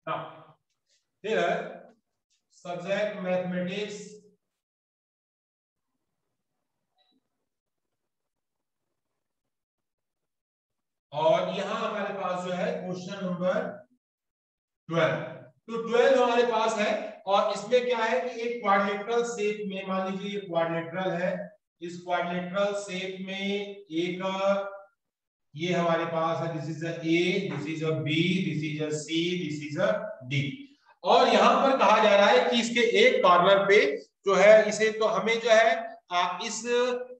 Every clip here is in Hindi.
Now, here subject mathematics, और यहां हमारे पास जो है क्वेश्चन नंबर 12। तो 12 हमारे पास है और इसमें क्या है कि एक क्वाड्रिलेटरल शेप में, मान लीजिए ये क्वाड्रिलेटरल है, इस क्वाड्रिलेटरल शेप में एक ये हमारे पास है, this is a A, this is a B, this is a C, this is a D. और यहां पर कहा जा रहा है कि इसके एक कॉर्नर पे जो है इसे तो हमें जो है इस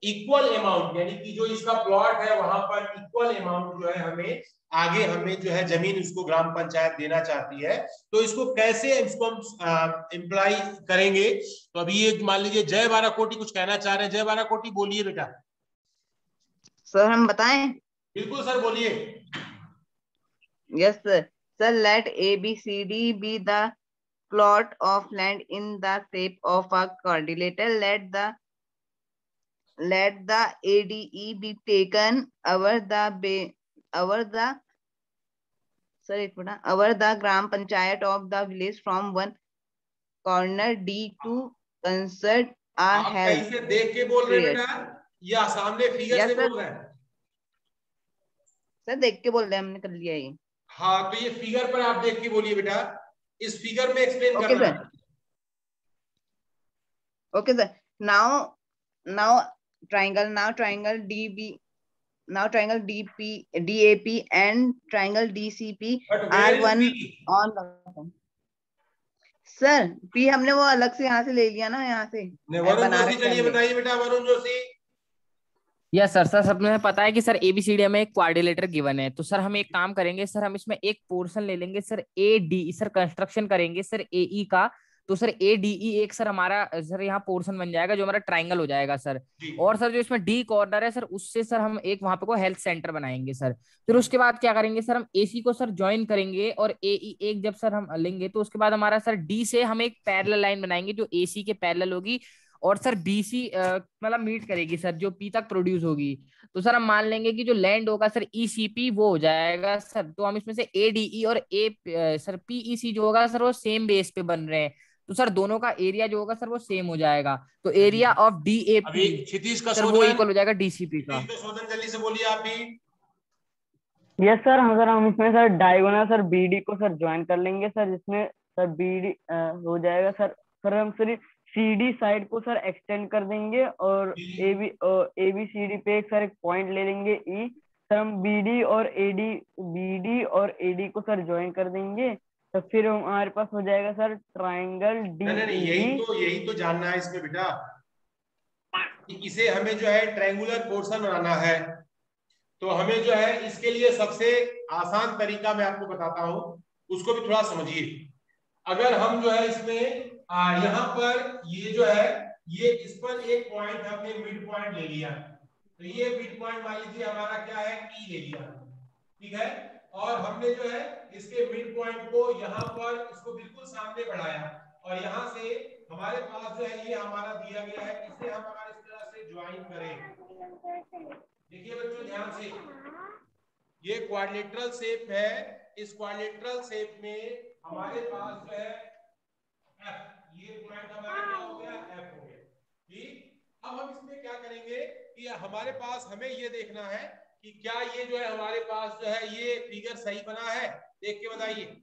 इक्वल अमाउंट, यानी कि जो इसका प्लॉट है वहां पर इक्वल अमाउंट जो है हमें आगे हमें जो है जमीन उसको ग्राम पंचायत देना चाहती है। तो इसको कैसे इसको हम इम्प्लाई करेंगे? तो अभी ये मान लीजिए जय बारा कोटि कुछ कहना चाह रहे हैं। जय बारा कोटि बोलिए बेटा। सर हम बताएं? बिल्कुल सर बोलिए। Yes sir. Sir, let ABCD be the plot of land in the shape of a quadrilateral. Let the ADE be taken over the gram panchayat of the village from one corner D to consult a आप health कहीं से देख के बोल रहे हैं period. बेटा या सामने फिगर यस से सर। बोल रहे हैं? सर देख के बोल रहे हैं, हमने कर लिया ये। हाँ, तो ये फिगर पर आप देख के बोलिए बेटा, इस फिगर में एक्सप्लेन ओके करना सर। है। Okay sir. now triangle DB, now triangle DAP and triangle DCP but are where is one B? on the। Sir P हमने वो अलग से यहाँ से ले लिया ना, यहाँ से वरुण बना जोशी, रखे चलिए हमने। बताइए बेटा, Varun Joshi. Yes sir. Sir सबने पता है कि सर ABCD में एक क्वाड्रिलेटर गिवन है, तो सर हम एक काम करेंगे सर, हम इसमें एक पोर्शन ले लेंगे सर AD, सर कंस्ट्रक्शन करेंगे सर AE का। तो सर ADE एक सर हमारा सर यहाँ पोर्शन बन जाएगा जो हमारा ट्राइंगल हो जाएगा सर। और सर जो इसमें D कॉर्नर है सर, उससे सर हम एक वहां पे को हेल्थ सेंटर बनाएंगे सर। फिर उसके बाद क्या करेंगे सर, हम AC को सर ज्वाइन करेंगे और AE एक जब सर हम लेंगे तो उसके बाद हमारा सर D से हम एक पैरेलल लाइन बनाएंगे जो AC के पैरेलल होगी और सर BC मतलब मीट करेगी सर जो P तक प्रोड्यूस होगी। तो सर हम मान लेंगे कि जो लैंड होगा सर ECP वो हो जाएगा सर। तो हम इसमें से ADE और सर PEC जो होगा सर वो सेम बेस पे बन रहे हैं, तो सर दोनों का एरिया जो होगा सर वो सेम हो जाएगा। तो एरिया ऑफ DAP अभी क्षितिज का सर वो इक्वल हो जाएगा DCP का। क्षितिज का शोधन जल्दी से बोलिए आप भी। Yes sir. हम इसमें सर डायगोनल सर BD को सर ज्वाइन कर लेंगे सर, जिसमें सर BD हो जाएगा सर हम सर CD साइड को सर एक्सटेंड कर देंगे और ABCD पे एक पॉइंट ले लेंगे E। सर हम BD और AD को सर ज्वाइन कर देंगे, तो फिर हमारे पास हो जाएगा सर ट्राइंगल नहीं, यही तो जानना है इसमें बेटा कि इसे हमें जो है ट्रायंगुलर पोर्शन बनाना है। तो हमें जो है इसके लिए सबसे आसान तरीका मैं आपको बताता हूं, उसको भी थोड़ा समझिए। अगर हम जो है इसमें यहाँ पर ये जो है ये इस पर एक पॉइंट हमने मिड पॉइंट ले लिया, तो ये मिड पॉइंट मान लीजिए हमारा क्या है, P ले लिया, ठीक है। और हमने जो है इसके मिड पॉइंट को यहाँ पर इसको बिल्कुल सामने बढ़ाया और यहाँ से हमारे पास जो है ये हमारा दिया गया है, इसे हम अगर इस तरह से ज्वाइन करें, देखिए बच्चों ध्यान से, ये क्वाड्रिलेटरल शेप है। इस क्वाड्रिलेटरल शेप में हमारे पास जो है F, ये पॉइंट हमारा क्या हो गया, F हो गया, ठीक। अब हम इसमें क्या करेंगे कि हमारे पास हमें ये देखना है कि क्या ये जो है हमारे पास जो है ये फिगर सही बना है, देख के बताइए।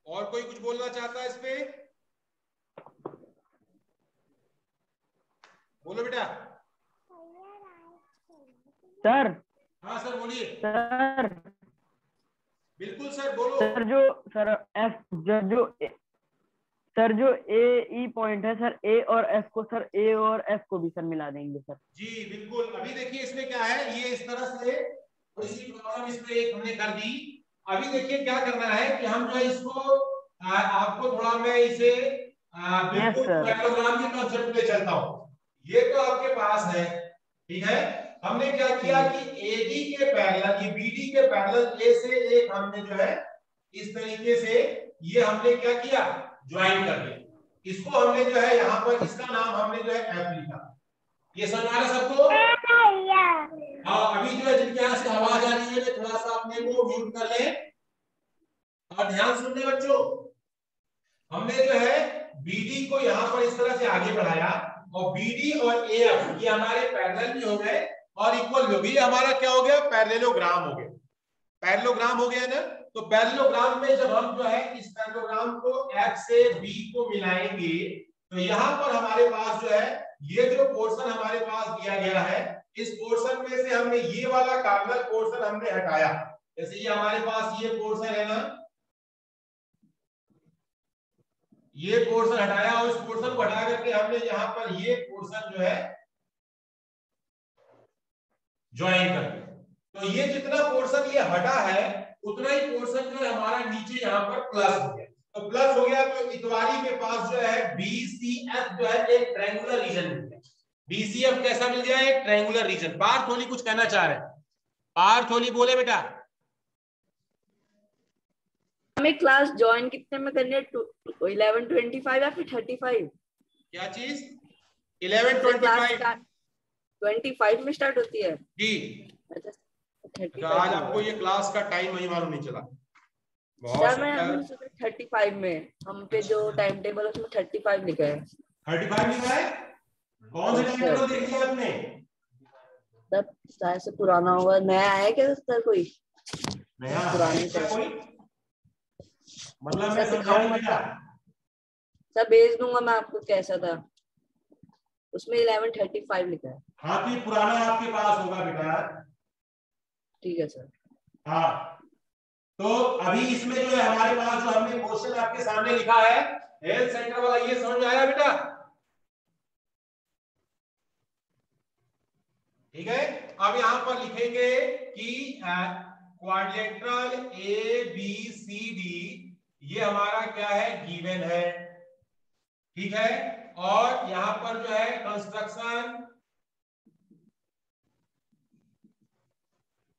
और कोई कुछ बोलना चाहता है इस पे? बोलो बेटा। सर। हाँ सर बोलिए। सर बिल्कुल सर बोलो। सर जो AE पॉइंट है सर, A और F को सर A और F को भी सर मिला देंगे सर। जी बिल्कुल। अभी देखिए इसमें क्या है, ये इस तरह से इसी प्रॉब्लम इस पे एक हमने कर दी। अभी देखिए क्या करना है कि हम जो है इसको आपको थोड़ा मैं इसे बिल्कुल पैरेललोग्राम के कांसेप्ट पे चलता हूँ। ये तो आपके पास है, ठीक है। हमने क्या किया कि AD के पैरेलल, ये BD के पैरेलल A से एक हमने जो है इस तरीके से ये हमने क्या किया, ज्वाइन कर दिया, इसको हमने जो है यहाँ पर इसका नाम हमने जो है एफ लिखा। ये समझ आ रहा है सबको? हाँ, अभी जो है जिनके यहाँ से आवाज आ रही है थोड़ा सा अपने को म्यूट कर ले और ध्यान सुनने बच्चों। हमने जो है बीडी को यहाँ पर इस तरह से आगे बढ़ाया और बीडी और एएफ ये हमारे पैरेलल भी हो गए और इक्वल भी हो गए। ये हमारा क्या हो गया? पैरेललोग्राम हो गया। पैरेललोग्राम हो गया ना। तो पैरेललोग्राम में जब हम जो है इस पैरेललोग्राम को एफ से बी को मिलाएंगे तो यहाँ पर हमारे पास जो है ये जो पोर्शन हमारे पास दिया गया है, इस पोर्शन में से हमने ये वाला कार्बन पोर्शन हमने हटाया। जैसे ये हमारे पास ये पोर्शन है ना, ये पोर्शन हटाया और इस पोर्शन को हटा करके हमने यहाँ पर ये पोर्शन जो है ज्वाइन कर दिया। तो ये जितना पोर्शन ये हटा है उतना ही पोर्शन जो है हमारा नीचे यहाँ पर प्लस हो गया। तो प्लस हो गया तो इतवारी के पास जो है बीसीएफ जो है एक ट्रायंगुलर रीजन मिल गया। बीसीएफ कैसा मिल गया? एक ट्रायंगुलर रीजन। पार्थोली कुछ कहना चाह रहे हैं? पार्थोली बोले बेटा। हमें क्लास ज्वाइन कितने में करनी है? 11:25 या फिर 35? क्या चीज? 11:25 25 में स्टार्ट होती है जी। अच्छा, तो आज आपको ये क्लास का टाइम नहीं मालूम नहीं चला। सर मैं 35 में, हम पे जो टाइम टेबल है उसमें 35 लिखा है। 35 लिखा है? कौन सा टाइम टेबल देख लिया आपने? तब शायद से पुराना होगा। नया आया क्या सर? कोई नया पुरानी कोई मतलब मैं समझाऊंगा सर, भेज दूंगा मैं आपको कैसा था। उसमें 11:35 लिखा है। हाँ तो पुराना आपके पास होगा बेटा। ठीक है सर। हाँ तो अभी इसमें जो है हमारे पास जो हमने क्वेश्चन आपके सामने लिखा है हेल्थ सेंटर वाला, ये समझ में आया बेटा? ठीक है। अब यहाँ पर लिखेंगे कि quadrilateral A B C D ये हमारा क्या है? गिवन है। ठीक है। और यहां पर जो है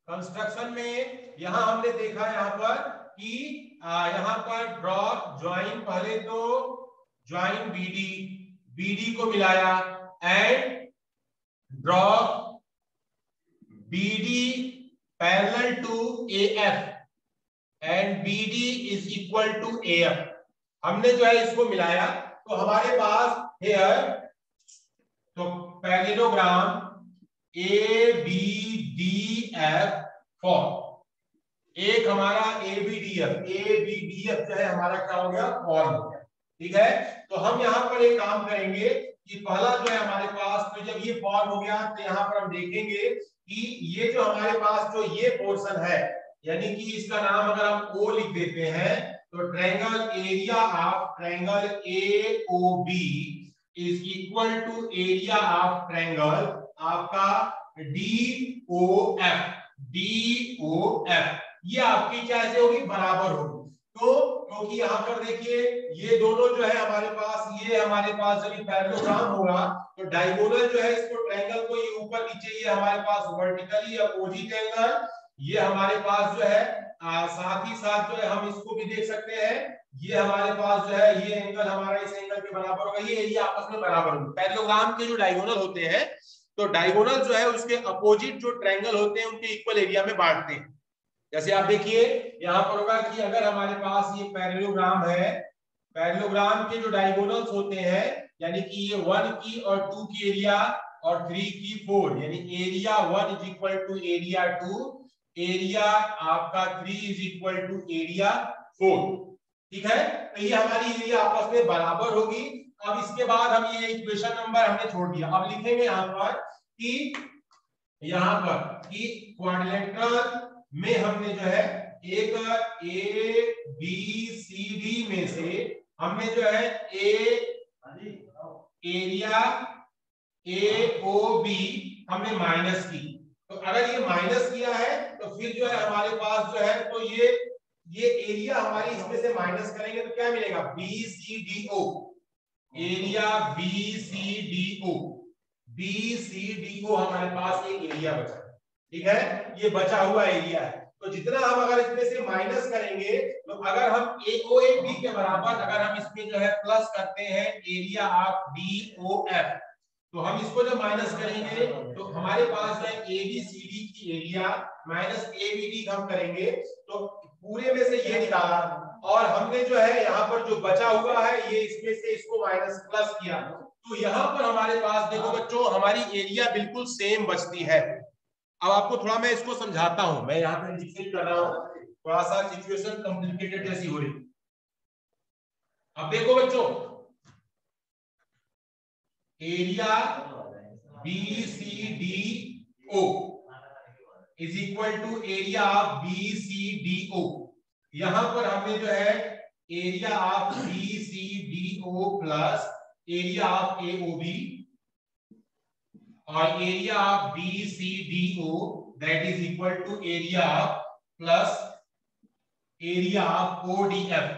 कंस्ट्रक्शन में यहां हमने देखा यहां पर कि यहां पर ड्रॉप ज्वाइन, पहले तो ज्वाइन बीडी को मिलाया and drop BD parallel to AF and BD is equal to AF. हमने जो है इसको मिलाया तो हमारे पास हेयर तो parallelogram A B D F form, एक हमारा एबीडीएफ जो है हमारा क्या हो गया? फॉर्म हो गया। ठीक है। तो हम यहाँ पर एक काम करेंगे कि पहला जो है हमारे पास तो जब ये फॉर्म हो गया तो यहाँ पर हम देखेंगे कि ये जो हमारे पास जो ये पोर्शन है, यानी कि इसका नाम अगर हम ओ लिख देते हैं तो triangle area of triangle AOB is equal to area of triangle आपका डीओएफ। ये आपकी क्या ऐसे होगी? बराबर होगी। तो क्योंकि यहाँ पर देखिए ये दोनों जो है हमारे पास, ये हमारे पास जब पैरेललोग्राम होगा तो डायगोनल जो है इसको ट्रायंगल को ये ऊपर नीचे ये हमारे पास वर्टिकली अपोजिट एंगल, ये हमारे पास जो है साथ ही साथ जो है हम इसको भी देख सकते हैं, ये हमारे पास जो है ये एंगल हमारा इस एंगल के बराबर होगा, ये एरिया आपस में बराबर होगा। पैरेललोग्राम के जो डायगोनल होते हैं तो डायगोनल जो है उसके अपोजिट जो ट्रायंगल होते हैं उनके इक्वल एरिया में बांटते हैं। जैसे आप देखिए यहाँ पर होगा कि अगर हमारे पास ये पैरेललोग्राम है, पैरेललोग्राम के जो डायगोनल्स होते हैं यानी कि ये 1 की और 2 की एरिया और 3 की 4, यानी area 1 is equal to area 2, area आपका 3 इज इक्वल टू एरिया 4। ठीक है। तो ये हमारी एरिया आपस में बराबर होगी। अब इसके बाद हम ये इक्वेशन नंबर हमने छोड़ दिया। अब लिखेंगे यहाँ पर कि क्वाड्रिलेटरल में हमने जो है एक ए बी सी डी में से हमने जो है एरिया ए ओ बी हमने माइनस की। तो अगर ये माइनस किया है तो फिर जो है हमारे पास जो है तो ये एरिया हमारी इसमें से माइनस करेंगे तो क्या मिलेगा? B C D O, area B C D O हमारे पास एक एरिया बचा। ठीक है। ये बचा हुआ एरिया है। तो जितना हम अगर इसमें से माइनस करेंगे, तो अगर हम AOAB के बराबर अगर हम इसमें जो है प्लस करते हैं एरिया ऑफ DOF, तो हम इसको जब माइनस करेंगे तो हमारे पास जो है ABCD की एरिया माइनस ABD हम करेंगे तो पूरे में से ये निकाला, और हमने जो है यहाँ पर जो बचा हुआ है ये इसमें से इसको माइनस प्लस किया, तो यहाँ पर हमारे पास देखो बच्चों हमारी एरिया बिल्कुल सेम बचती है। अब आपको थोड़ा मैं इसको समझाता हूं, मैं यहाँ पे इंडिकेट कर रहा हूँ, थोड़ा सा सिचुएशन कॉम्प्लिकेटेड जैसी हो रही। अब देखो बच्चों, area BCDO is equal to area of BCDO। यहां पर हमने जो है area of BCDO plus area of AOB और area of BCDO that is equal to area plus area of ODF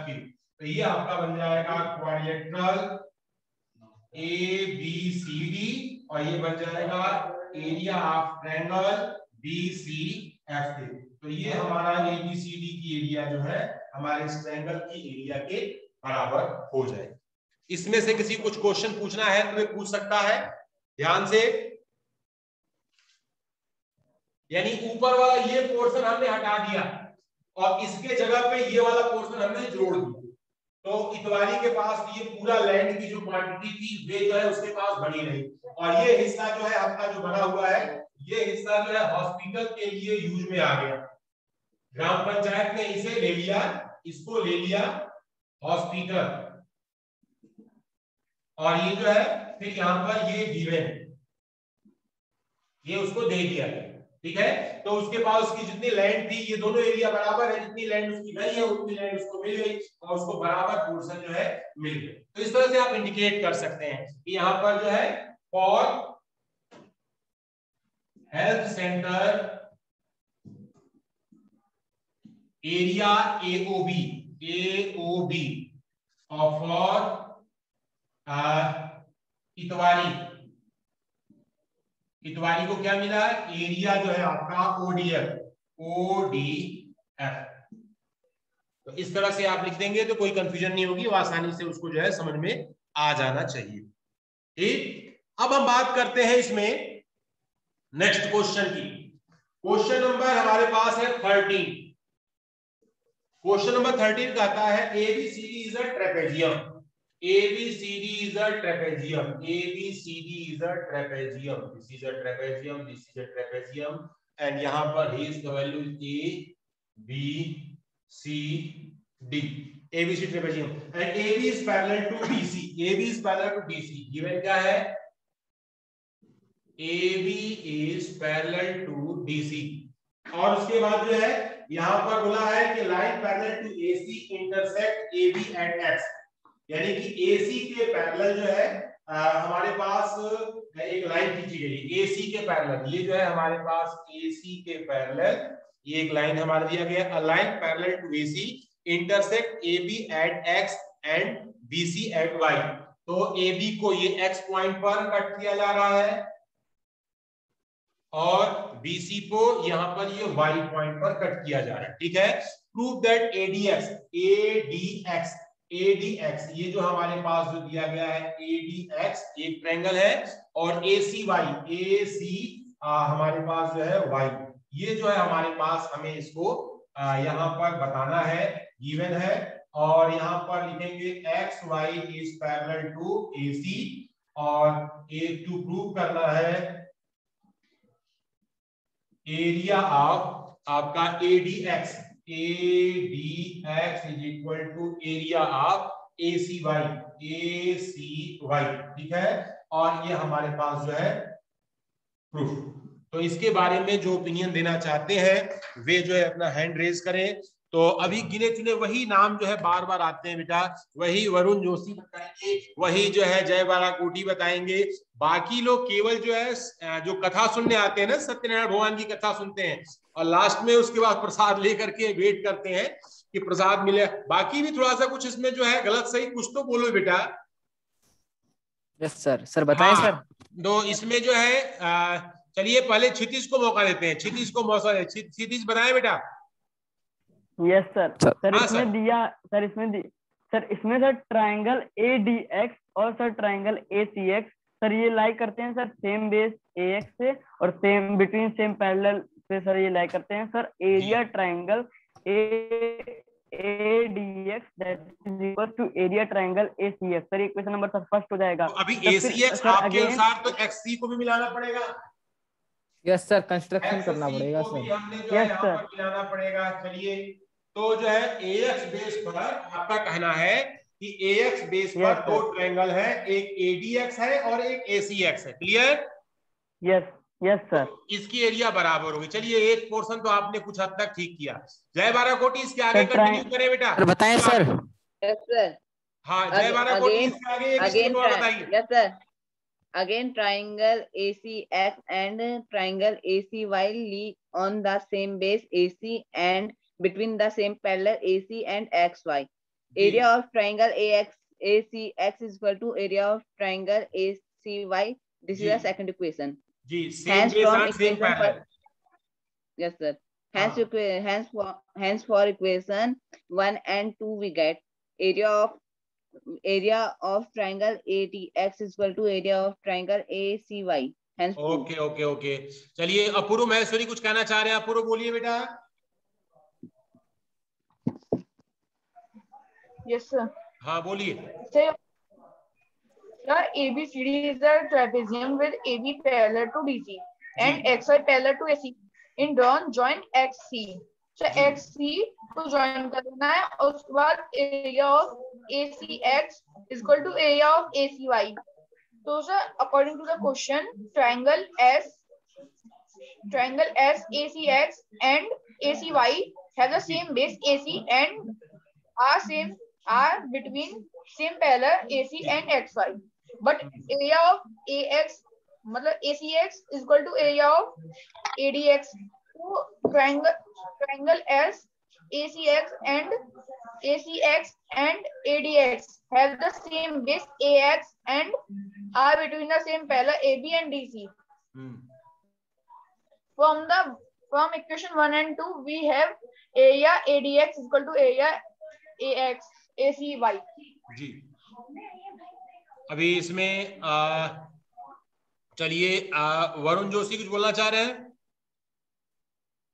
की, तो ये आपका बन जाएगा क्वाड्रिलेटरल ABCD और ये बन जाएगा एरिया ऑफ ट्रायंगल BCFD। तो ये हमारा ABCD की एरिया जो है हमारे इस ट्रायंगल की एरिया के बराबर हो जाए। इसमें से किसी कुछ क्वेश्चन पूछना है तो पूछ सकता है ध्यान से। यानी ऊपर वाला ये पोर्शन हमने हटा दिया और इसके जगह पे ये वाला पोर्शन हमने जोड़ दिया, तो इतवारी के पास ये पूरा लैंड की जो क्वांटिटी थी वे जो है उसके पास बनी रही, और ये हिस्सा जो है आपका जो बना हुआ है ये हिस्सा जो है हॉस्पिटल के लिए यूज में आ गया। ग्राम पंचायत ने इसे ले लिया, इसको ले लिया हॉस्पिटल, और ये जो है फिर यहाँ पर ये गिवन ये उसको दे दिया गया, ठीक है। तो उसके बाद उसकी जितनी लैंड थी ये दोनों एरिया बराबर है, जितनी लैंड उसकी गई है उतनी लैंड उसको मिल गई और उसको बराबर पोर्शन जो है मिल गई। तो इस तरह से आप इंडिकेट कर सकते हैं कि यहाँ पर जो है for health centre area AOB और फॉर इतवारी को क्या मिला, एरिया जो है आपका ODF। तो इस तरह से आप लिख देंगे तो कोई कंफ्यूजन नहीं होगी, वो आसानी से उसको जो है समझ में आ जाना चाहिए। ठीक, अब हम बात करते हैं इसमें नेक्स्ट क्वेश्चन की। क्वेश्चन नंबर हमारे पास है 13। क्वेश्चन नंबर 13 कहता है ABCD is a trapezium. ABCD is a trapezium. ABCD is a trapezium. This is a trapezium. This is a trapezium. And यहाँ पर his value is A, B, C, D. ABC trapezium. And AB is parallel to DC. AB is parallel to DC. Given क्या है? AB is parallel to DC. और उसके बाद जो है यहाँ पर बोला है कि line parallel to AC intersect AB at X. यानी कि AC के पैरेलल जो है हमारे पास एक लाइन खींची गई AC के पैरेलल, ये जो है हमारे पास AC के पैरेलल ये एक लाइन हमारा दिया गया, a line parallel to AC intersect AB at X and BC at Y। तो AB को ये X पॉइंट पर कट किया जा रहा है और BC को यहाँ पर ये Y पॉइंट पर कट किया जा रहा है, ठीक है। प्रूव दैट ADX ये जो हमारे पास जो दिया गया है ADX एक ट्रायंगल है और AC हमारे पास जो है Y, ये जो है हमारे पास हमें इसको यहाँ पर बताना है, गिवन है, और यहाँ पर लिखेंगे XY is parallel to AC और टू प्रूव करना है एरिया ऑफ आपका ADX is equal to area of ACY, ठीक है। और ये हमारे पास जो है प्रूफ। तो इसके बारे में जो ओपिनियन देना चाहते हैं वे जो है अपना हैंड रेज करें। तो अभी गिने चुने वही नाम जो है बार बार आते हैं बेटा, वही वरुण जोशी बताएंगे, वही जो है जय बाराकोटी बताएंगे। बाकी लोग केवल जो है जो कथा सुनने आते हैं ना, सत्यनारायण भगवान की कथा सुनते हैं और लास्ट में उसके बाद प्रसाद लेकर के वेट करते हैं कि प्रसाद मिले। बाकी भी थोड़ा सा कुछ इसमें जो है गलत सही कुछ तो बोलो बेटा। यस सर, सर बताएं। सर तो इसमें जो है चलिए पहले क्षितिज को मौका देते हैं, क्षितिज को मौका दे। क्षितिज बताए बेटा। Yes sir. सर हाँ, इसमें सर। दिया सर इसमें सर ट्राइंगल ADX और सर ट्राइंगल ACX सर ये लाई करते हैं सर सेम बेस AX से और सेम बिटवीन सेम पैरेलल पे सर ये लाई करते हैं sir area triangle ADX that is equal to area triangle ACX। Sir ये क्वेश्चन नंबर फर्स्ट हो जाएगा। तो अभी तो फिर ACX सर आपके अगेन अनुसार तो XC को भी मिलाना पड़ेगा। यस सर, कंस्ट्रक्शन करना XC पड़ेगा को भी सर। हमने जो है यस यहाँ सर। पर मिलाना पड़ेगा। चलिए, तो जो है AX बेस पर आपका कहना है कि AX बेस पर यस दो सर। ट्रायंगल है, एक ADX है और एक ACX है। क्लियर? Yes yes sir. इसकी एरिया बराबर होगी। चलिए, एक पोर्शन तो आपने कुछ हद तक ठीक किया। जय बारा कोटी, इसके आगे सर कंटिन्यू करें बेटा। सर बताएं सर। Yes, sir. हाँ, जय बारा कोटी, Again, इसके आगे एक again, स्टेप और बताइए। yes, sir. Again, triangle ACX and triangle ACY lie on the same base AC and between the same parallel AC and XY. Area of triangle ACX is equal to area of triangle ACY. This is the second equation. जी, same base and same parallel. Yes, sir. Hence for equation 1 and 2 we get area of triangle ATX is equal to area of triangle ACY. Hence okay okay okay. चलिए, अपूर्व महेश्वरी कुछ कहना चाह रहे हैं। अपूर्व बोलिए बेटा। Yes, sir. हाँ, बोलिए। Say, the ABCD is a trapezium with AB parallel to DC and XY parallel to AC in drawn joint XC. So XC को join कर देना है और उसके बाद area of ACX is equal to area of ACY. So sir, according to the question, triangle S, ACX and ACY have the same base AC and are between same parallel AC and XY. But area of AX मतलब ACX is equal to area of ADX. So triangle S, ACX and ADX have the same base AX and are between the same parallel AB and DC. From equation 1 and 2 we have area ADX is equal to area AX ACY. जी, अभी इसमें चलिए, वरुण जोशी कुछ बोलना चाह रहे हैं।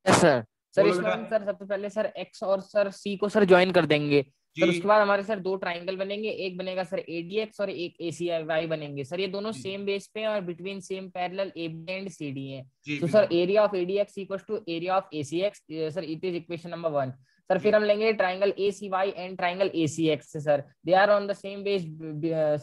Yes sir. सर बोलो इसमें बेटा। हम सर सबसे पहले सर एक्स और सर सी को सर ज्वाइन कर देंगे। जी। सर उसके बाद हमारे सर दो ट्राइंगल बनेंगे, एक बनेगा सर ADX और एक ACY बनेंगे। सर ये दोनों सेम बेस पे और between same parallel AB and CD है। तो sir area of ADX equals to area of ACX। Sir it is equation number 1। Sir फिर हम लेंगे triangle ACY and triangle ACX। Sir they are on the same base,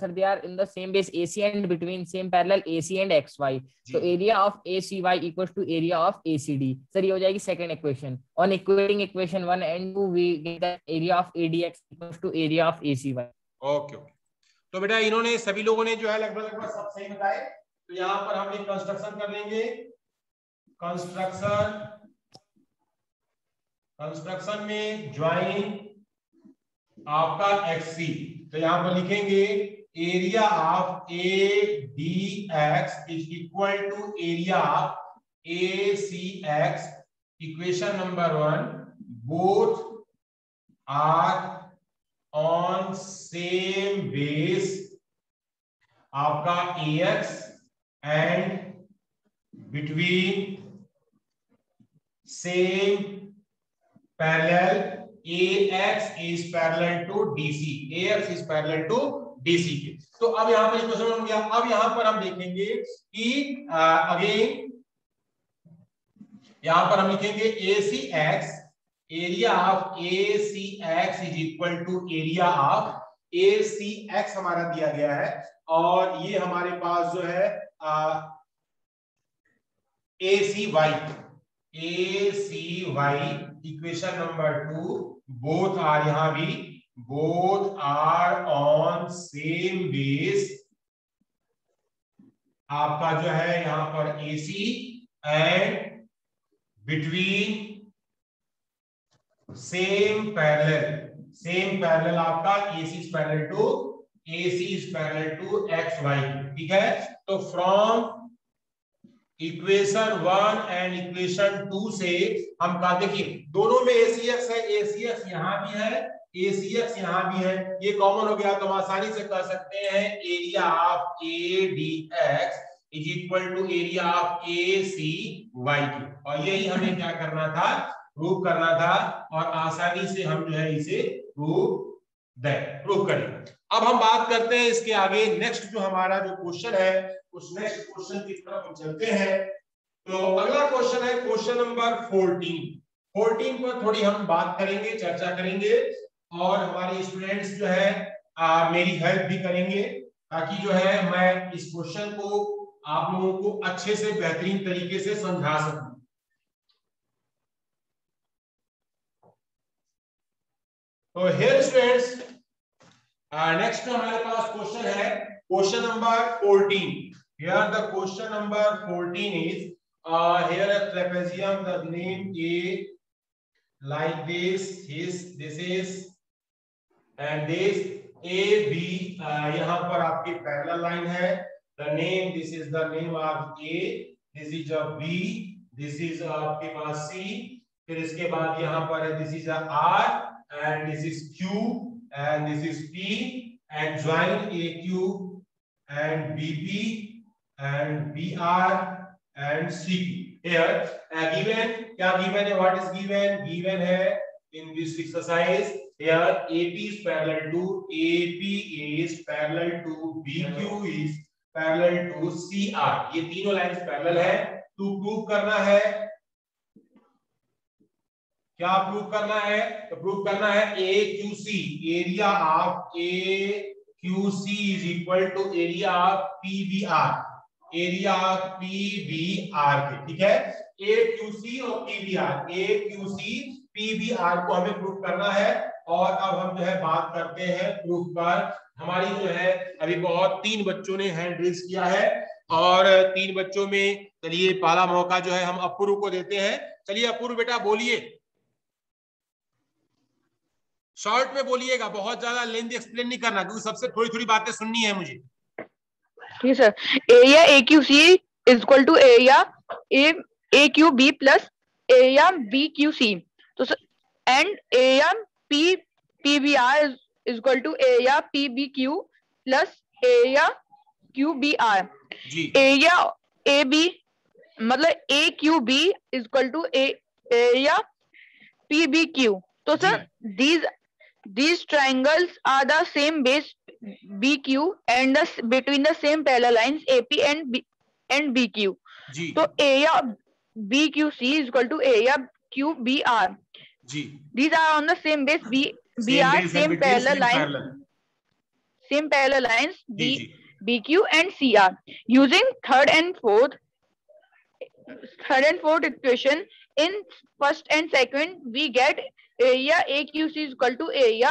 sir they are in the same base AC and between same parallel AC and XY। तो area of ACY equals to area of ACD। Sir ये हो जाएगी second equation. On equating equation 1 and 2 we get the area of ADX equals to area of ACY। Okay okay. तो बेटा इन्होंने सभी लोगों ने जो है लगभग सब सही बताए। तो यहाँ पर हम एक कंस्ट्रक्शन कर लेंगे। कंस्ट्रक्शन में ज्वाइन आपका XC, तो यहाँ पर लिखेंगे area of ADX is equal to area of ACX। Equation number 1, both are on same base आपका AX and between same parallel AX is parallel to DC। AX is parallel to DC के। तो अब यहाँ पर क्वेश्चन हो गया। अब यहाँ पर हम देखेंगे कि अगेन यहाँ पर हम लिखेंगे ACX, area of ACX is equal to area of ACX हमारा दिया गया है और ये हमारे पास जो है ACY equation number 2, both are, यहां भी both are on same base आपका जो है यहां पर AC and between same parallel आपका AC is parallel to XY। ठीक है, तो फ्रॉम इक्वेशन 1 एंड इक्वेशन 2 से हम कहा, देखिए दोनों में ACX है, ACX यहाँ भी है, ACX यहाँ भी है, ये कॉमन हो गया तो हम आसानी से कह सकते हैं area of ADX is equal to area of ACYQ, और यही हमें क्या करना था, प्रूव करना था, और आसानी से हम जो है इसे प्रूव करेंगे। अब हम बात करते हैं इसके आगे, नेक्स्ट जो हमारा जो क्वेश्चन है उस नेक्स्ट क्वेश्चन की तरफ हम चलते हैं। तो अगला क्वेश्चन है क्वेश्चन नंबर 14 पर थोड़ी हम बात करेंगे, चर्चा करेंगे, और हमारे स्टूडेंट्स जो है मेरी हेल्प भी करेंगे, ताकि जो है मैं इस क्वेश्चन को आप लोगों को अच्छे से बेहतरीन तरीके से समझा सकूं। तो हियर स्टूडेंट्स, नेक्स्ट हमारे पास क्वेश्चन है question number 14। Here the question number 14 is here a trapezium, the name A like this is and this AB, यहाँ पर आपकी पैरेलल लाइन है, the name, this is the name of A, this is a B, this is आपके पास C, फिर इसके बाद यहाँ पर है this is a R and this is Q and this is P and join AQ and BP and BR and CP. Here given, क्या given है, what is given? Given है in this exercise here AP is parallel to AP is parallel to BQ is parallel to CR, ये तीनों लाइंस पैरेलल है। तो प्रूव करना है, क्या प्रूव करना है, तो प्रूव करना है AQC, area of AQC is equal to area of PBR, area of PBR के, ठीक है, AQC और PBR, AQC PBR को हमें प्रूव करना है। और अब हम जो है बात करते हैं प्रूफ पर। हमारी जो है अभी बहुत 3 बच्चों ने हैंड रेज किया है, और 3 बच्चों में चलिए पहला मौका जो है हम अपूर्व को देते हैं। चलिए अपूर्व बेटा बोलिए, शॉर्ट में बोलिएगा, बहुत ज्यादा लेंथ एक्सप्लेन नहीं करना, क्योंकि सबसे थोड़ी थोड़ी बातें सुननी है मुझे। ठीक sir, area AQC is equal to area AQB plus area BQC, तो sir and area PBR is equal to area PBQ plus area QBR। Area AB मतलब AQB is equal to area PBQ, तो sir these triangles are the same base BQ and between the same parallel lines AP and BQ, तो area BQC is equal to area QBR. These are on the same base BR, same parallel lines BQ and CR. Using third and fourth equation in first and second, we get area AQC is equal to area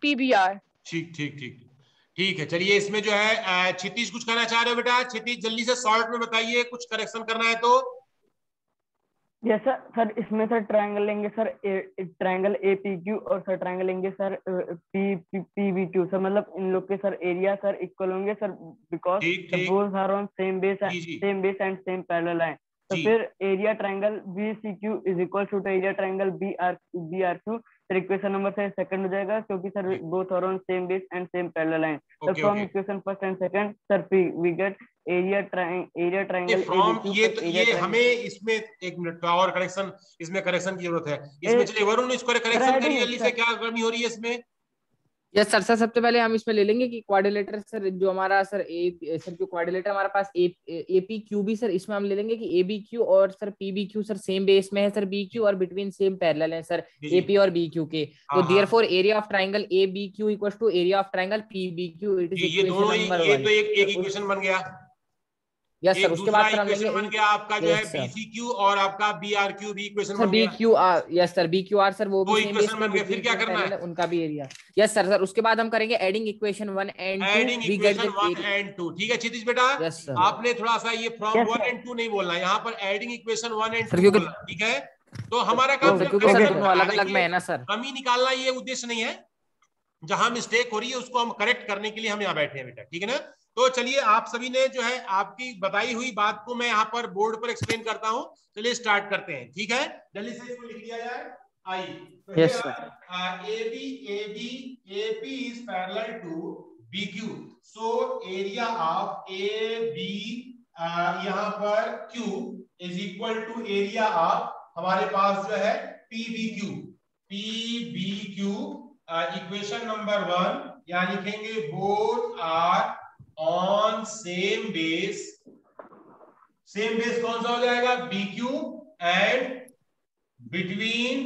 PBR. ठीक है। चलिए इसमें जो है क्षितिज कुछ कहना चाह रहे हो बेटा? क्षितिज जल्दी से शॉर्ट में बताइए, कुछ करेक्शन करना है तो। यस सर, इसमें सर ट्रायंगल लेंगे सर, ट्रायंगल APQ, और सर ट्रायंगल लेंगे सर PBQ सर, मतलब इन लोग के सर एरिया सर इक्वल होंगे sir, because both are on same base and same parallel line. तो फिर area triangle BCQ is equal to area triangle BRQ, sir equation number से सेकंड हो जाएगा, क्योंकि sir both are on same base and same parallel line. तो from equation first and second sir we get area triangle from ये हमें इसमें एक मिनट और करेक्शन, इसमें करेक्शन की जरूरत है। इसमें चलिए वरुण इसको करेक्शन करिए जल्दी से, क्या कमी हो रही है इसमें। यस सर, सबसे पहले हम इसमें ले लेंगे कि क्वाड्रिलेटर सर जो हमारा सर जो क्वाड्रिलेटर हमारे पास APQB सर, इसमें हम ले लेंगे कि ABQ और sir PBQ sir same base में है सर BQ, और बिटवीन सेम पैरेलल है सर AP और BQ के। तो therefore area of triangle ABQ equals to area of triangle PBQ। It is ये दोनों ये तो एक इक्वेशन बन गया। यस सर, उसके बाद सर बन गया आपका जो है BCQ और आपका BRQ भी इक्वेशन बन गया। BQR, yes sir, BQR sir वो भी सेम इक्वेशन बन गया। फिर क्या करना है, उनका भी एरिया। यस सर, उसके बाद हम करेंगे एडिंग इक्वेशन 1 एंड 2। ठीक है क्षितिज बेटा, आपने थोड़ा सा ये फ्रॉम 1 एंड 2 नहीं बोलना, यहाँ पर एडिंग इक्वेशन 1 एंड 2 बोलना, ठीक है। तो हमारा काम अलग अलग में है ना सर, कमी निकालना ये उद्देश्य नहीं है। जहां मिस्टेक हो रही है उसको हम करेक्ट करने के लिए हम यहाँ बैठे हैं बेटा, ठीक है ना। तो चलिए आप सभी ने जो है आपकी बताई हुई बात को मैं यहाँ पर बोर्ड पर एक्सप्लेन करता हूँ। चलिए स्टार्ट करते हैं, ठीक है, जल्दी से इसको लिख दिया जाए। आई तो Yes, sir. AP is parallel to BQ, so area of AB यहाँ पर Q is equal to area of हमारे पास जो है PBQ। इक्वेशन नंबर 1 यहाँ लिखेंगे both are on same base. Same base कौन सा हो जाएगा? BQ and between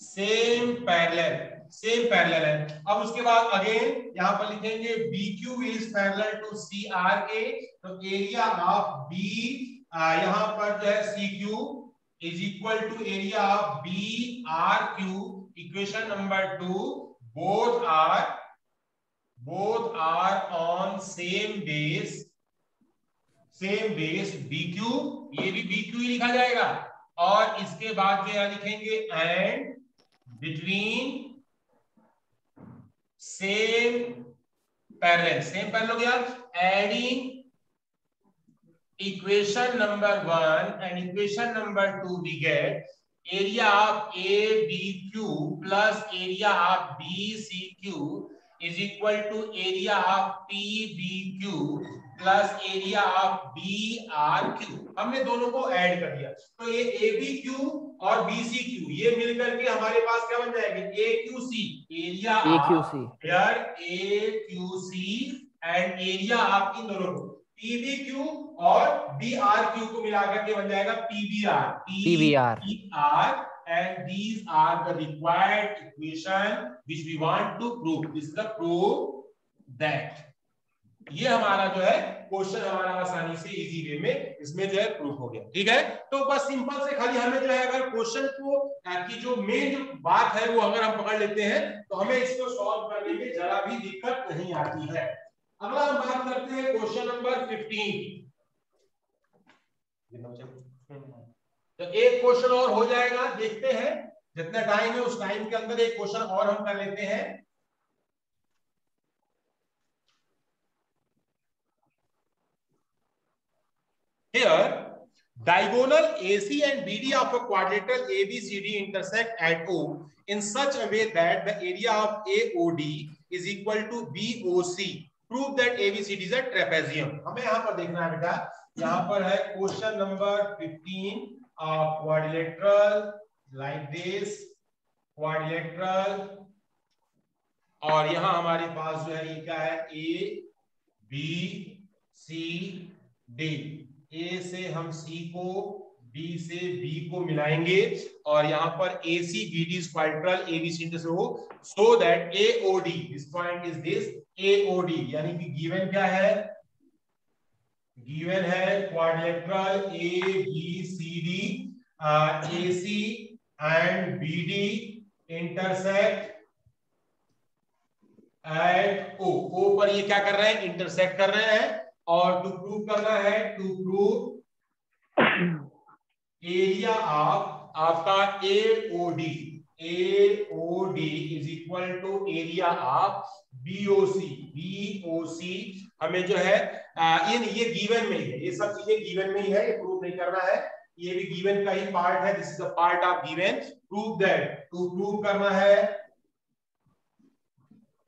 same parallel है। अब उसके बाद अगेन यहां पर लिखेंगे BQ is parallel to CRA, तो एरिया ऑफ B यहां पर जो है CQ is equal to area of BRQ। Equation number 2 both are on same base BQ, ये भी BQ ही लिखा जाएगा। और इसके बाद जो यहां लिखेंगे एंड बिटवीन सेम पैरेलल हो गया। Adding equation number 1 and equation number 2 we get area of ABQ plus area of BCQ is equal to area of PBQ plus area of BRQ। हमने दोनों को ऐड कर दिया, तो ये ABQ और BCQ ये मिलकर के हमारे पास क्या बन जाएंगे? AQC, area of AQC and area of इन दोनों को PBQ और BRQ को मिलाकर के बन जाएगा PBR and these are the required equation which we want to prove. This is the proof that ये हमारा जो है क्वेश्चन हमारा आसानी से इजी वे में इसमें जो है प्रूफ हो गया, ठीक है। तो बस सिंपल से खाली हमें जो है अगर क्वेश्चन को की जो मेन जो बात है वो अगर हम पकड़ लेते हैं तो हमें इसको सॉल्व करने में जरा भी दिक्कत नहीं आती है। अगला हम बात करते हैं क्वेश्चन नंबर 15। तो एक क्वेश्चन और हो जाएगा, देखते हैं जितना टाइम है उस टाइम के अंदर एक क्वेश्चन और हम कर लेते हैं। Here, diagonal AC and BD of a quadrilateral ABCD intersect at O in such a way that the area of AOD is equal to BOC. Prove that ABCD is a trapezium. हमें यहाँ पर देखना है बेटा, यहाँ पर है question number 15, quadrilateral like this, quadrilateral, और यहाँ हमारे पास जो है ये क्या है? A, B, C, D। A से हम C को, B से B को मिलाएंगे और यहाँ पर AC BD is quadrilateral ABCD से हो, so that AOD, this point is this AOD, यानी कि गिवन क्या है? गिवन है quadrilateral ABCD, AC and BD intersect at O। O पर ये क्या कर रहे हैं? इंटरसेक्ट कर रहे हैं। और टू प्रूव करना है, टू प्रूव एरिया ऑफ आपका AOD is equal to area of BOC। हमें जो है ये गिवन में ही है, ये सब चीजें गिवन में ही है, ये प्रूव नहीं करना है, ये भी गिवन का ही पार्ट है। This is the part of given. Prove that, to prove करना है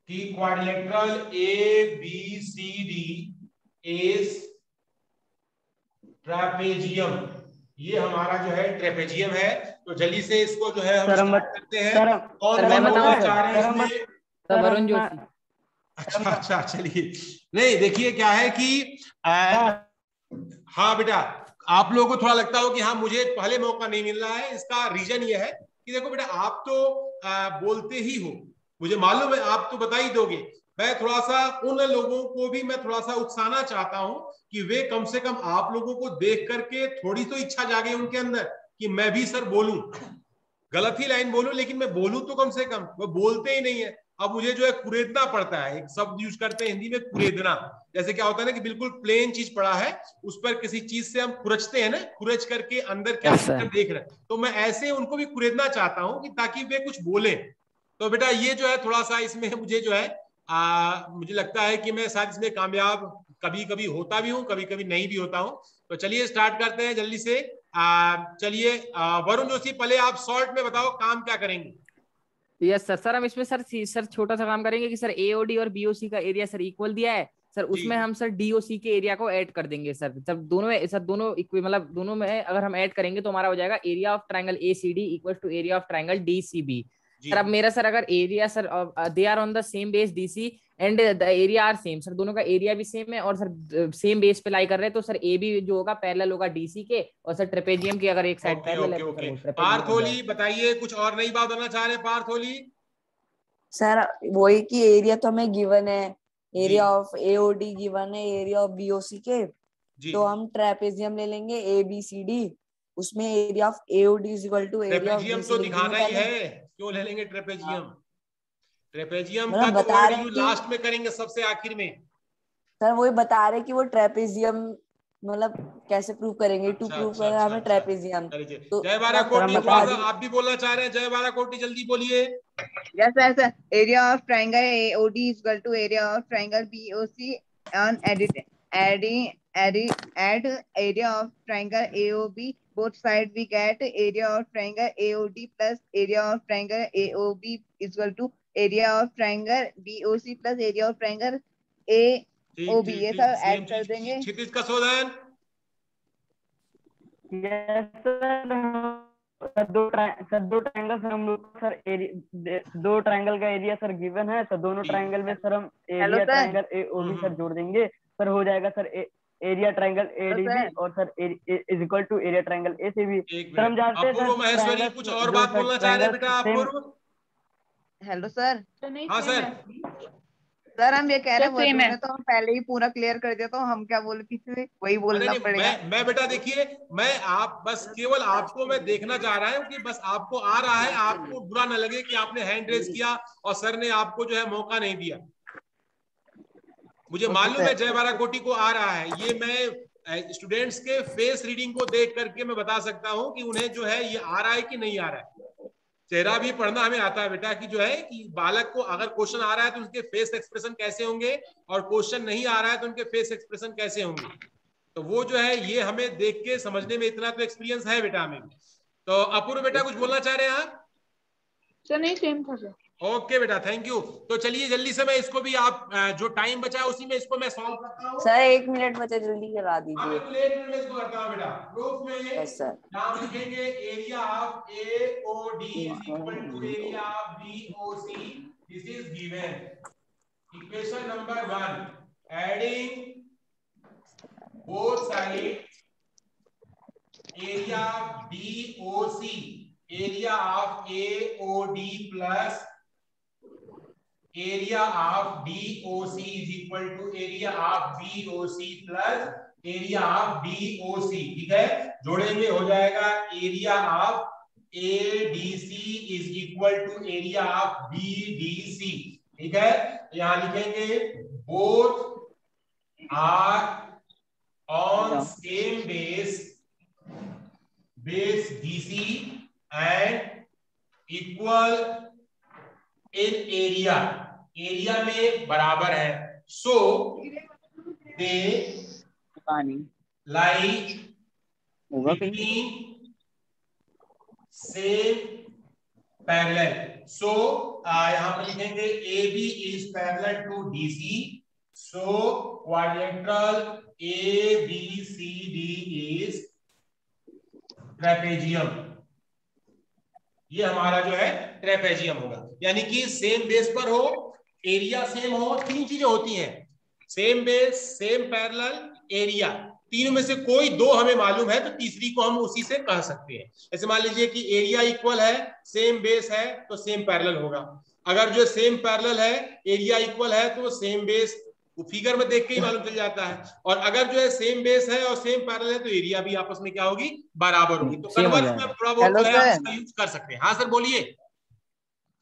कि क्वाड्रिलेटरल ABCD इज ट्रेपेजियम। ये हमारा जो है ट्रेपेजियम है। तो जल्दी से इसको जो है हम स्टार्ट करते हैं। और मैं बताऊं सर वरुण जोशी। अच्छा चलिए, नहीं देखिए क्या है कि हाँ बेटा, आप लोगों को थोड़ा लगता हो कि हाँ मुझे पहले मौका नहीं मिल रहा है। इसका रीजन ये है कि देखो बेटा, आप तो बोलते ही हो, मुझे मालूम है, आप तो बता ही दोगे। मैं थोड़ा सा उन लोगों को भी मैं थोड़ा सा उकसाना चाहता हूं कि वे कम से कम आप लोगों को देख करके थोड़ी तो इच्छा जागे उनके अंदर कि मैं भी सर बोलूं, गलत ही लाइन बोलूं लेकिन मैं बोलूं तो कम से कम। वो बोलते ही नहीं है। अब मुझे जो है कुरेदना पड़ता है, एक शब्द यूज करते हैं हिंदी में, कुरेदना। जैसे क्या होता है ना कि बिल्कुल प्लेन चीज पड़ा है, उस पर किसी चीज से हम खुरचते हैं ना, खुरच करके अंदर क्या देख रहे हैं, तो मैं ऐसे उनको भी कुरेदना चाहता हूं कि ताकि वे कुछ बोले। तो बेटा ये जो है थोड़ा सा इसमें मुझे जो है मुझे लगता है कि मैं शायद इसमें कामयाब कभी कभी होता भी हूँ, कभी कभी नहीं भी होता हूँ। तो चलिए स्टार्ट करते हैं जल्दी से। चलिए वरुण जोशी, पहले आप शॉर्ट में बताओ काम क्या करेंगे। Yes sir. सर हम इसमें सर छोटा सा काम करेंगे कि सर एओडी और बीओसी का एरिया सर इक्वल दिया है सर, उसमें हम सर डीओसी के एरिया को ऐड कर देंगे सर। जब दोनों में सर दोनों मतलब दोनों में अगर हम ऐड करेंगे तो हमारा हो जाएगा area of triangle ACD equal to area of triangle DCB. Sir अब मेरा सर अगर area sir they are on the same base DC and the area are same, sir दोनों का एरिया भी सेम है और सर सेम बेस पे लाई कर रहे हैं, तो सर ए भी जो होगा पैरेलल होगा डीसी के, और सर ट्रेपेजियम की अगर एक साइड पैरेलल है तो पार्थोली बताइए, कुछ और नई बात होना चाह रहे हैं पार्थोली? सर वही कि एरिया तो हमें गिवन है, एरिया ऑफ एओडी गिवन है, एरिया ऑफ बीओसी के, तो हम ट्रेपेजियम ले लेंगे एबीसीडी, उसमें area of AOD is equal to area of trapezium तो दिखाना ही है, क्यों ले लेंगे ट्रेपेजियम? ट्रेपेजियम का तो बता रहे वर्ड लास्ट में करेंगे, सबसे आखिर में। सर वही बता रहे कि वो ट्रेपेजियम मतलब कैसे प्रूव करेंगे, टू प्रूव करना हमें ट्रेपेजियम। तो जय बारा कोटी, आप भी बोलना चाह रहे हैं? जय बारा कोटी जल्दी बोलिए। Yes sir, area of triangle AOD is equal to area of triangle BOC on add area of triangle AOB, both sides we get area of triangle AOD plus area of triangle AOB is equal to area of triangle BOC plus area of triangle AOB। ये सब ऐड कर देंगे। क्षितिज का शोधन। यस सर, दो ट्रायंगल सर हम लोग सर दो ट्रायंगल का एरिया सर गिवन है, तो दोनों ट्रायंगल में सर हम एरिया ट्रायंगल एओबी सर जोड़ देंगे, सर हो जाएगा सर एरिया ट्रायंगल एडीबी और sir is equal to area triangle ACB. Sir हम जानते हैं अपूर्व महेश्वरी कुछ और बात बोलना चाह रहे हैं बेटा? अपूर्व। Hello sir. हाँ सर। सर हम ये कह रहे हैं तो हम पहले ही पूरा क्लियर कर दिया, तो हम क्या बोले पीछे वही बोलना पड़ेगा। मैं बेटा देखिए, मैं आप बस केवल आपको मैं देखना चाह रहा हूँ कि बस आपको आ रहा है, आपको बुरा न लगे कि आपने हैंड रेज किया और सर ने आपको जो है मौका नहीं दिया। मुझे मालूम है जय बारा कोटी को आ रहा है, ये मैं स्टूडेंट्स के फेस रीडिंग को देख करके मैं बता सकता हूं कि उन्हें जो है ये आ रहा है कि नहीं आ रहा है। चेहरा भी पढ़ना हमें आता है बेटा कि जो है कि बालक को अगर क्वेश्चन आ रहा है तो उनके फेस एक्सप्रेशन कैसे होंगे और क्वेश्चन नहीं आ रहा है तो उनके फेस एक्सप्रेशन कैसे होंगे। तो वो जो है ये हमें देख के समझने में इतना तो एक्सपीरियंस है बेटा हमें। तो अपूर्व बेटा कुछ बोलना चाह रहे हैं आप? सर नहीं सेम था सर। ओके बेटा, थैंक यू। तो चलिए जल्दी से मैं इसको भी आप जो टाइम बचा है उसी में इसको मैं सॉल्व करता हूं। सर 1 मिनट बचा, जल्दी करा दीजिए। बिल्कुल 1 मिनट में इसको करता हूं बेटा। प्रूफ में यस सर। नाम लिखेंगे area of AOD is equal to area of BOC, this is given. Equation number 1, adding both side area of BOC, area of AOD plus area of DOC is equal to area of BOC plus area of DOC। ठीक है, जोड़ेंगे हो जाएगा area of ADC is equal to area of BDC। ठीक है, यहां लिखेंगे both are on same base DC and equal in area, area में बराबर है। So they like between same parallel. So यहां पर लिखेंगे AB is parallel to DC, so quadrilateral ABCD is trapezium. ये हमारा जो है ट्रेपेजियम होगा, यानी कि सेम बेस पर हो, एरिया सेम हो, तीन चीजें होती हैं, same base, same parallel, area. तीनों में से कोई दो हमें मालूम है तो तीसरी को हम उसी से कह सकते हैं। जैसे मान लीजिए कि एरिया इक्वल है, सेम बेस है तो सेम पैरेलल होगा। अगर जो सेम पैरेलल है, एरिया इक्वल है तो सेम बेस वो फिगर में देख के ही मालूम चल जाता है। और अगर जो है सेम बेस है और सेम पैरेलल है तो एरिया भी आपस में क्या होगी, बराबर होगी। तो कन्वर्स में थोड़ा बहुत जो है इसका यूज कर सकते हैं। हाँ सर बोलिए।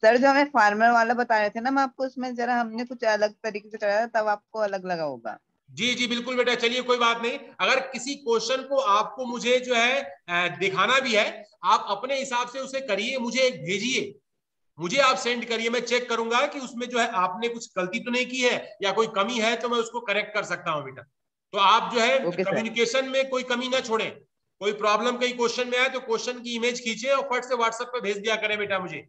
सर जो हमें फार्मर वाला बता रहे थे ना, मैं आपको उसमें जरा हमने कुछ अलग तरीके से कराया तब आपको अलग लगा होगा। जी जी बिल्कुल बेटा, चलिए कोई बात नहीं। अगर किसी क्वेश्चन को आपको मुझे जो है दिखाना भी है, आप अपने हिसाब से उसे करिए, मुझे भेजिए। मुझे आप सेंड करिए, मैं चेक करूंगा कि उसमें जो है आपने कुछ गलती तो नहीं की है या कोई कमी है तो मैं उसको करेक्ट कर सकता हूं बेटा। तो आप जो है कम्युनिकेशन में कोई कमी ना छोड़े, कोई प्रॉब्लम कहीं क्वेश्चन में आए तो क्वेश्चन की इमेज खींचे और फट से व्हाट्सएप पे भेज दिया करें बेटा मुझे,